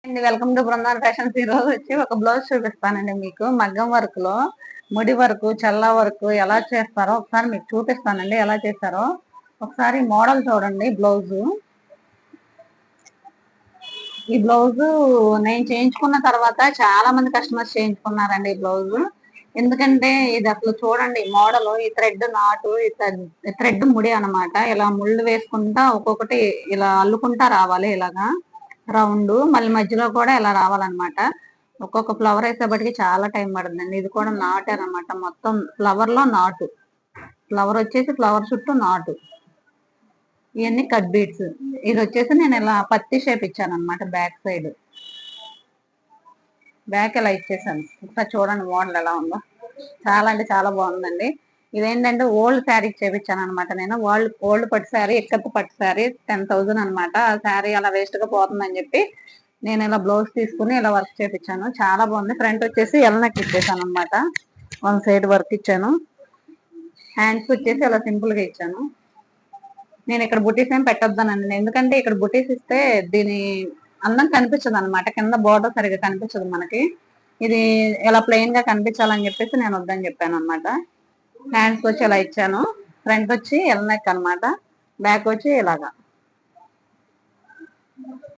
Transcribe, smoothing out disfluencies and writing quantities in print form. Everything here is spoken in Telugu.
అండి వెల్కమ్ టు బృందావన్ ఫ్యాషన్స్. ఈ రోజు వచ్చి ఒక బ్లౌజ్ చూపిస్తానండి మీకు. మగ్గం వర్క్ లో ముడి వర్క్, చల్లా వర్క్ ఎలా చేస్తారో ఒకసారి మీకు చూపిస్తానండి. ఎలా చేస్తారో ఒకసారి మోడల్ చూడండి. ఈ బ్లౌజ్ నేను చేయించుకున్న తర్వాత చాలా మంది కస్టమర్స్ చేయించుకున్నారండి ఈ బ్లౌజ్. ఎందుకంటే ఇది అసలు చూడండి మోడల్, ఈ థ్రెడ్ నాటు, ఈ థ్రెడ్ ముడి అనమాట. ఇలా ముళ్ళు వేసుకుంటా ఒక్కొక్కటి ఇలా అల్లుకుంటా రావాలి. ఇలాగా రౌండ్ మళ్ళీ మధ్యలో కూడా ఇలా రావాలన్నమాట. ఒక్కొక్క ఫ్లవర్ వేసేపటికి చాలా టైం పడుతుందండి. ఇది కూడా నాటు అనమాట. మొత్తం ఫ్లవర్ లో నాటు, ఫ్లవర్ వచ్చేసి ఫ్లవర్ చుట్టూ నాటు, ఇవన్నీ కట్ బీట్స్. ఇది వచ్చేసి నేను ఇలా పత్తి షేప్ ఇచ్చాను అనమాట. బ్యాక్ ఇలా ఇచ్చేసాను. ఒకసారి చూడండి మోడల్ ఎలా ఉందో. చాలా అంటే చాలా బాగుందండి. ఇదేంటంటే ఓల్డ్ శారీకి చేపించాను అనమాట. నేను ఓల్డ్ పట్టు శారీ, ఎక్కత్తు పట్టు శారీ 10,000 అనమాట. ఆ శారీ అలా వేస్ట్ గా పోతుందని చెప్పి నేను ఇలా బ్లౌజ్ తీసుకుని ఇలా వర్క్ చేపించాను. చాలా బాగుంది. ఫ్రంట్ వచ్చేసి ఎల్నెక్ ఇచ్చేసాను అనమాట. 1 సైడ్ వర్క్ ఇచ్చాను. హ్యాండ్స్ వచ్చేసి ఇలా సింపుల్ గా ఇచ్చాను. నేను ఇక్కడ బుటీస్ ఏం పెట్టొద్దానండి. ఎందుకంటే ఇక్కడ బుటీస్ ఇస్తే దీని అందం కనిపించదు అనమాట. కింద బోర్డర్ సరిగా కనిపించదు మనకి. ఇది ఇలా ప్లెయిన్ గా కనిపించాలని చెప్పేసి నేను వద్దని చెప్పాను అనమాట. హ్యాండ్స్ వచ్చి ఇలా ఇచ్చాను. ఫ్రంట్ వచ్చి ఎల్ నెక్ అనమాట. బ్యాక్ వచ్చి ఇలాగా